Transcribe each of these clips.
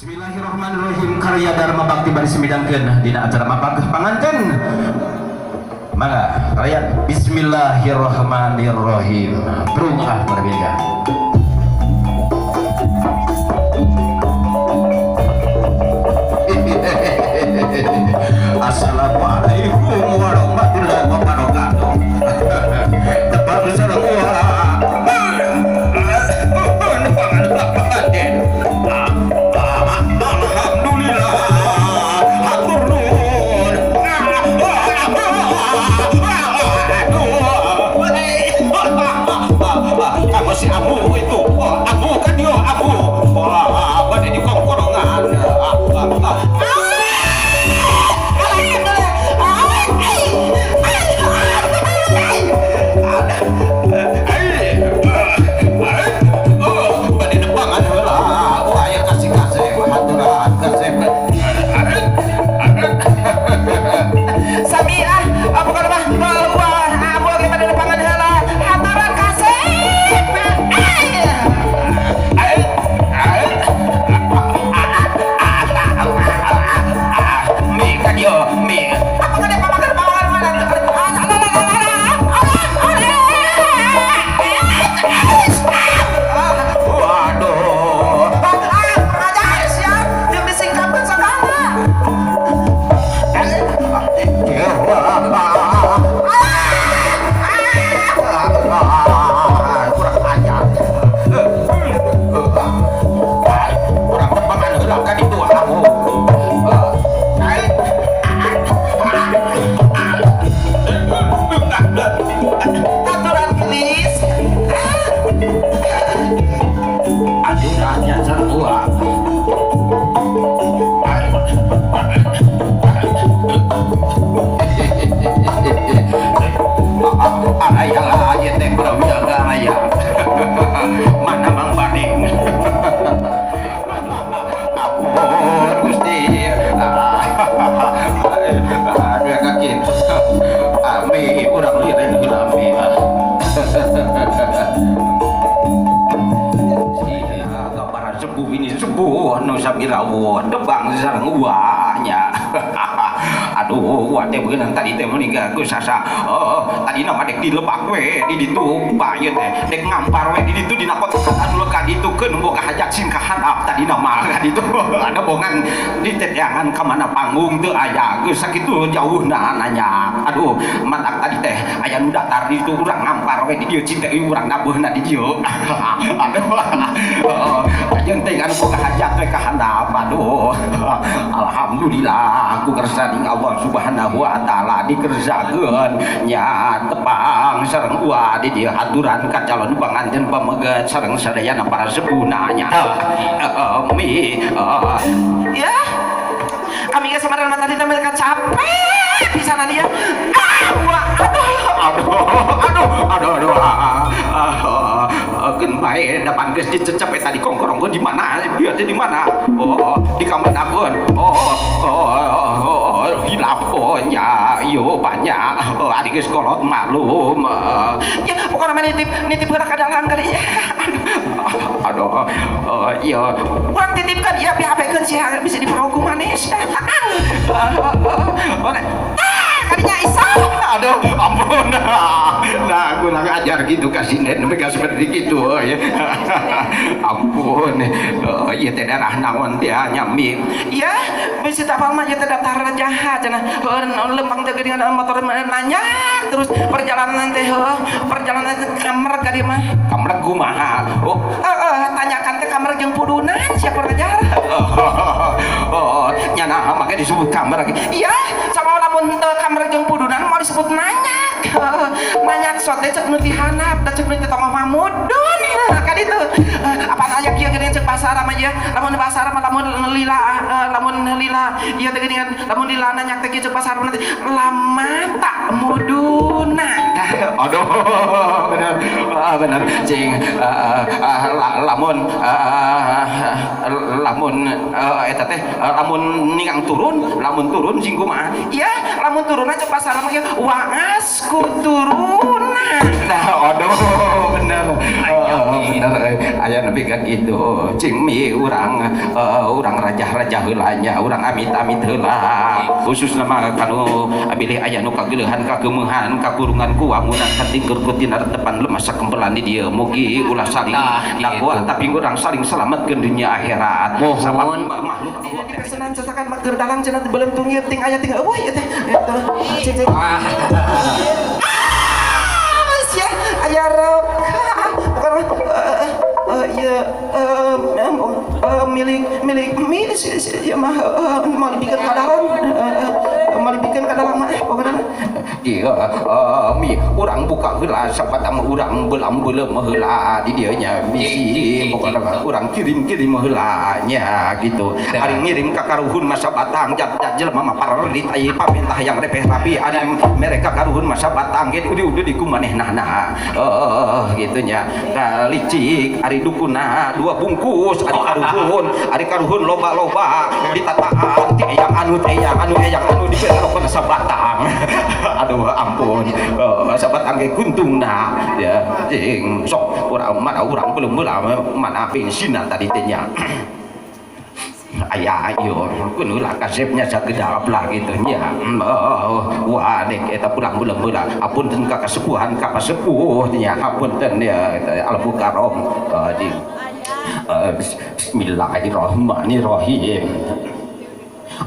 Bismillahirrahmanirrahim. Karya Dharma Bakti bari semidangkeun dina acara mapag panganten. Mangga rakyat Bismillahirrahmanirrahim. Berungah berbeda. Assalamualaikum warahmatullahi wabarakatuh. Tebak sareng si Abu itu, Abu kan yo Abu, wah, pada di kongkorongan. Pada depangan lah, wah ya kasih haturan kasih. Samira, apa kalau wah, Abu lagi pada depangan lah, haturan kasih. Mana Bang Bading? Ampun Gusti. Aduh kaki. Ami urang lireun heula ami. Para sepuh ini sepuh nu sabirawoh debang sareng uanya. Aduh, gua teh beunang tadi teh meuni geus sasa. Tadi nama dek dilebak we di ditu bae teh. Dek ngampar we di ditu dina kotak anu ka ditu keun boga hajat sing ka hadap tadi nama ka ditu. Ada bongan diteteangan ka mana panggung teu aya. Geus sakitu jauhna nanya. Aduh, matak tadi teh aya nu datar di ditu urang ngampar we di dieu cinta urang nabeuna di dieu. Aduh. Ayeun teh anu boga hajat we ka handap. Aduh. Alhamdulillah aku kersa ning Allah Subhanahu wa taala dikerjakeun nya tepang sareng ua di dieu aturan ka calon panganten pameget sareng sadayana para sepuh nya. Ya. Kami ge samaran mata di mereka capek pisanan dia. Keun bae dapan geus dicecep eta di kongkorong di mana? Dia teh di mana? Oh, di kamar nakeun. Hilap nya yo banyak. Ari geus kolot maklum. Ya pokona mah nitip geura ka dalang kali ya. Aduh. Iya. Urang titipkan ya pihapekeun sih bisa diparogu manis. Kadinya Isa. Aduh, ampun. Nah, aku nak ajar gitu kasih net mereka seperti gitu ya. Ampun. Ieu teh darah naon teh nyami. Iya, bisi tapal mah ieu teh daftar jahat cenah. Lempang teh geuningan motor nanya terus perjalanan teh perjalanan kamar ka dieu mah. Kamar kumaha? Tanyakan teh kamar jeung pudunan siapa ngajar. Nya nah make disebut kamar. Iya, sama lamun kamar jeung pudunan mau disebut nanya. Nanya sote cek nu dihanap da cek nu tong mamudun ka ditu. Apa aya kieu geuning cek pasar mah ieu. Lamun pasar mah lamun lila ieu teh geuningan lamun lila nanya teh kieu cek pasar nanti lamata muduna. Aduh, bener cing lamun lamun eta teh lamun ningang turun sing kumaha iya lamun turun aja pasar mah waas ku turunan nah aduh bener bener aya nepi ka kitu cing mi urang raja heulanya urang amit-amit heula khususna mah kanu bilih aya nu kageulehan kageumeuhan kakurungan ku wangunan katingker ku tina depan lemas sakempelan di dieu mugi ulah saling dakwah tapi urang saling selametkeun dunia akhirat mohon makhluk pesanan cacakan mak keur dalang cenah belum tunggir ting aya ting eueuh ieu teh eta cek sia aya rok ya milik ya mah mau bikin kadaran mah pokoknya iya urang buka heula sapatama urang beulam-beuleum heula di dieu nya bisi pokoknya urang kirim-kirim heula nya gitu ari ngirim ka karuhun masa batang jat jelema mah parerit aya pamentah yang repeh rapi ari mereka karuhun masa batang ge udah di kumanehnana gitu nya licik ari dukuna 2 bungkus ari karuhun loba-loba ditataan ti eyang anu diperokona sabatang aduh ampun sabatang ge kuntungna ya jeung sok urang belum mana bensinna tadi teh nya aya ieu kunulah kasepnya sagedap lah gitu nya wah dek eta pulang beula apunten ka kasepuhan ka pasepuh nya apunten ya al-mukarram di bismillahirrahmanirrahim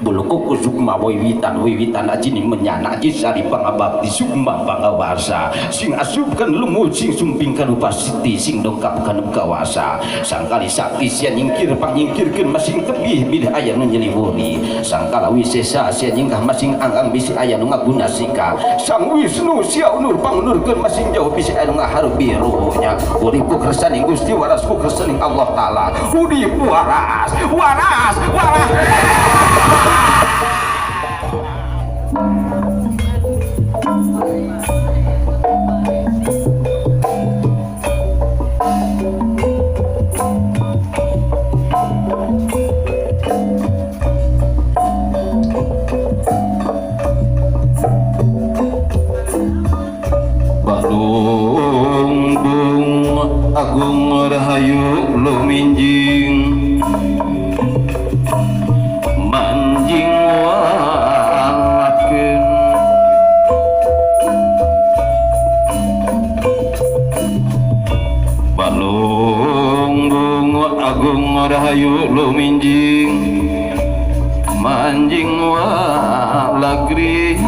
buluku sukma wiwitan ajini menyana jisari pangabakti sukma pangawasa sing asupkan lumut sing sumpingkan upasiti sing dongkapkan kawasa sangkali sakti sian nyingkir pangnyingkirkeun masing tebih bidah aya nu nyeliwuri sangkala wisesa sian nyingkah masing anggang bisi aya nu ngagunasika sang Wisnu sia nur pangnurkeun masing jauh bisi aya nu ngaharup birunya urip ku kersani Gusti waras ku kersani Allah taala urip waras Agung rahayu luminjing manjing walakeun balung agung rahayu luminjing manjing walagri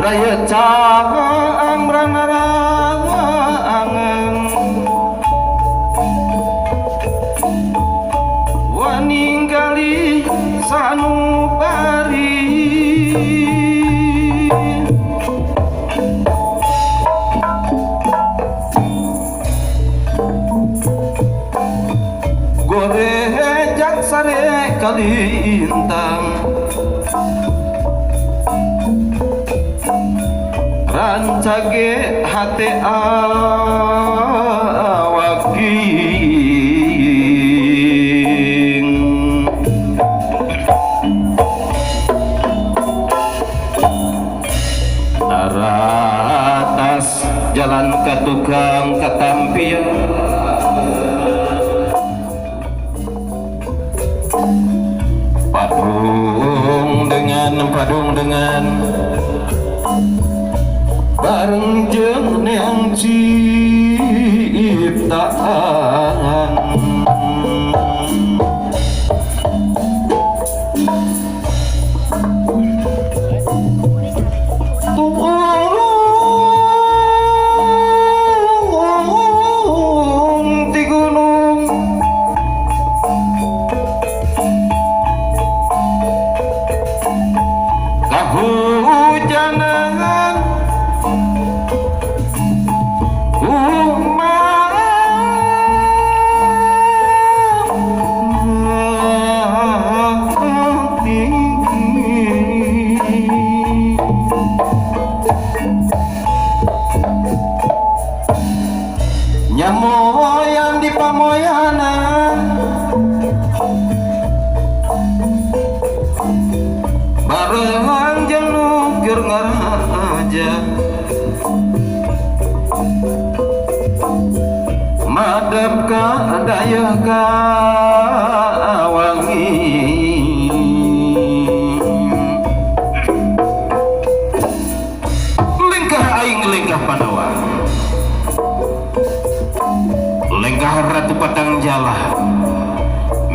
Raya cagang rangarangan waninggali sanubari gorejak sare kali intang rancage hate awaking aratas jalan ke tukang katampil padung dengan bareng jeung neang ciptaan turun di gunung kahujanan nyamoyan di pamoyanan bareng jeung nu keur ngaraja madep ka daya ka wangi lengkah aing lengkah Pandawa lengkah Ratu Padang Jala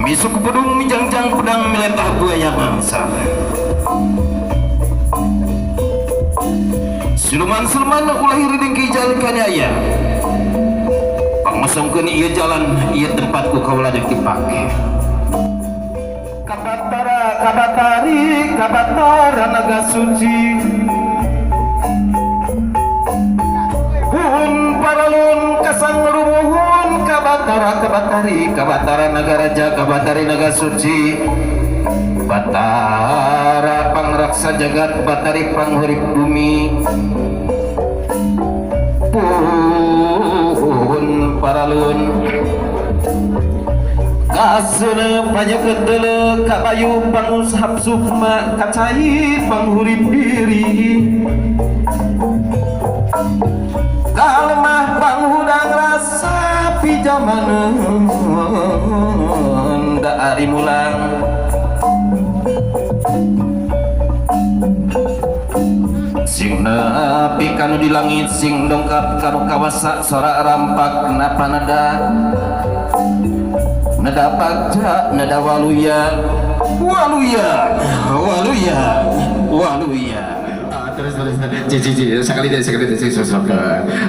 misuk pedung mijangjang pedang miletah buaya mangsa siluman-siluman ulah hirideng ke jalan kanyaya pangmasongkeun ieu jalan ieu tempatku kaula dek dipake kabatara kabatari kabatara naga suci pun paralun kasang rubuhun kabatara kabatari kabatara naga raja kabatari naga suci batara pangraksa jagat batari panghurip bumi pun paralun kasuna panyakeun deuleu ka bayu pangushap sukma kacai panghurip diri kalemah panghudang rasa pijamaneun da ari mulang sing nepi kanu di langit sing dongkap kanu kawasa sora rampak napa nada nada bagja nada waluya waluya waluya waluya terus cici sekali sosok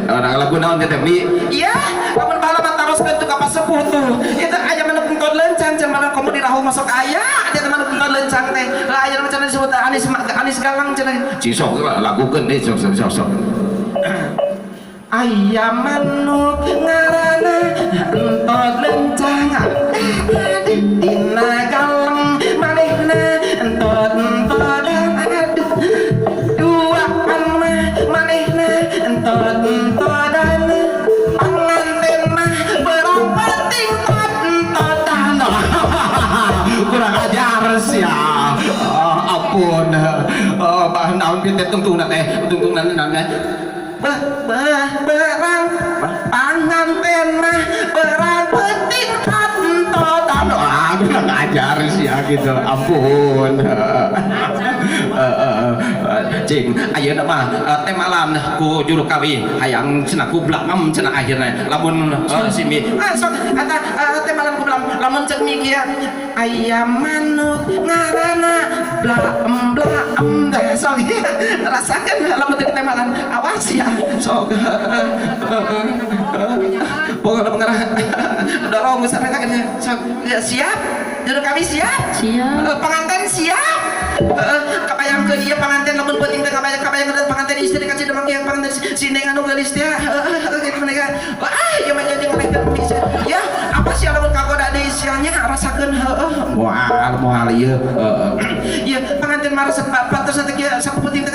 orang lagu naon teh bi iya lamun bala teruskeun tuh ka pasepuh tuh eta aya manuk engkod lencang can mana komo dirahu masuk aya ada manuk engkod lencang teh lah aya macam disebut Anis Galang cenah cisok lagukeun deui sok aya manuk ngaranna engkod lencang dina galang manehna engkod entodan pengantin mah berapa tingkat entodan kurang ajar sih ya ampun bahan naon kita tungtungna berang pengantin mah berapa tingkat entodan kurang ajar sih ya gitu ampun cing ayeuna mah teh malam ku juru kawi hayang cenah ku blakam cenah akhirna lamun simi sok eta teh malam ku blam lamun ceuk mi kieu aya manuk ngaranna blaem teh sok rasakeun lamun teh malam awas ya sok pokokna pengarah dorong sarekan sok siap juru kawi siap pengantin siap kabayang ke dia pengantin lamun penting teh kabayang pengantin istri kasih demang yang pengantin sindeng anu geulis teh gitu mereka wah ieu mah jadi ngalekeun ya apa sih lamun kagoda deui sialnya rasakeun heueuh moal moal ieu ieu pengantin mah resep pantos teh kieu sakuputing teh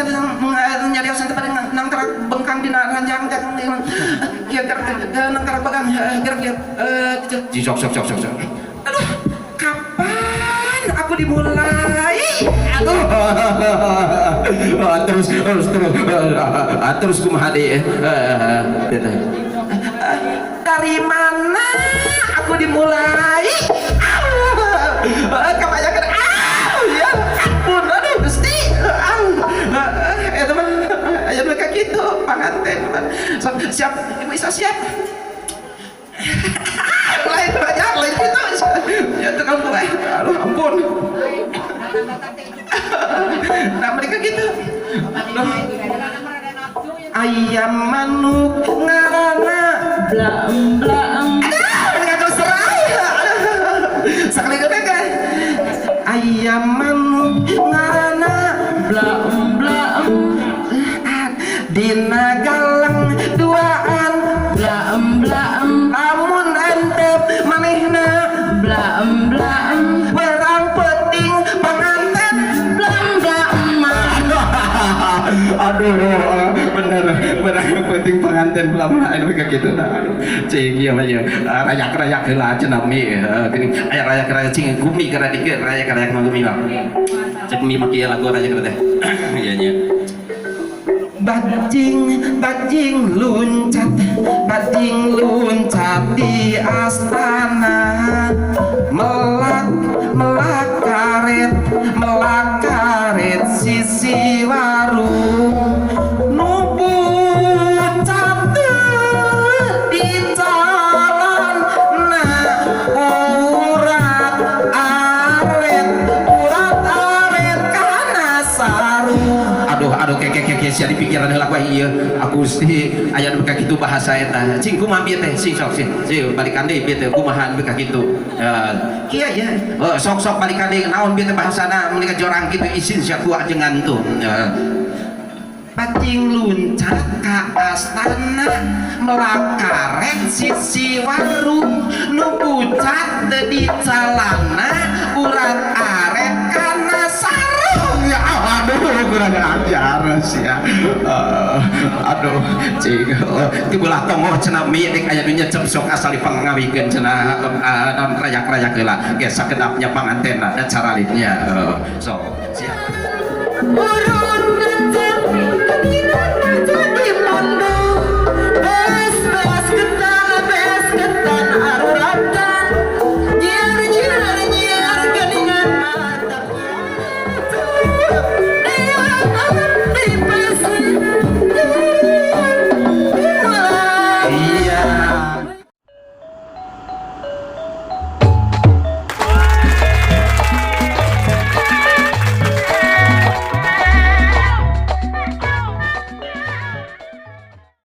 nyarios teh pada nang terak bengkang dina ranjang teh kieu nang terak begang gerak sok aduh kapan aku dimulai terus kumaha deui dari mana aku dimulai kebanyakan ya ampun aduh Gusti teman aya mereka gitu pengantin siap ibu Isa siap lain banyak lain gitu ya tukang mulai aduh ampun nah mereka gitu ayam manuk ngaranna blaem mereka terserah sekali gede kan ayam manuk ngaranna blaem dina galang duaan blaem amun antep manehna blaem berang peting pengantin blaem aduh bener Benar penting pengantin lama anu ka kitu nah. Cing ieu mah rayak-rayak heula cenah mi geuning aya rayak-rayak cing gumi kana dikeun rayak-rayak mah gumi mah. Cek mi mah kieu lagu rayak teh. Iya nya. Bajing luncat di astana melak karet sisi warung nubucat di jalan urat kana sarung. Aduh keke sia di pikiran heula ku ieu aku si aya nu ka kitu bahasa eta cing kumaha bieu teh sing sok sih balikan deui bieu teh kumaha ka kitu kieu ya sok balikan deui naon bieu teh bahasana mun ka jorang kitu isin sia ku ajengan tuh Bajing luncat ka astana melakaret sisi warung nu pucat di calana urat aret kana sarung. Ya aduh kurang ajar sih ya. Aduh cing ti belah tongoh cenah mi dek aya nu nyecep sok asal dipangawikeun cenah non rayak-rayak heula ge sakedapnya pangantenna dan cara lainnya. So siap.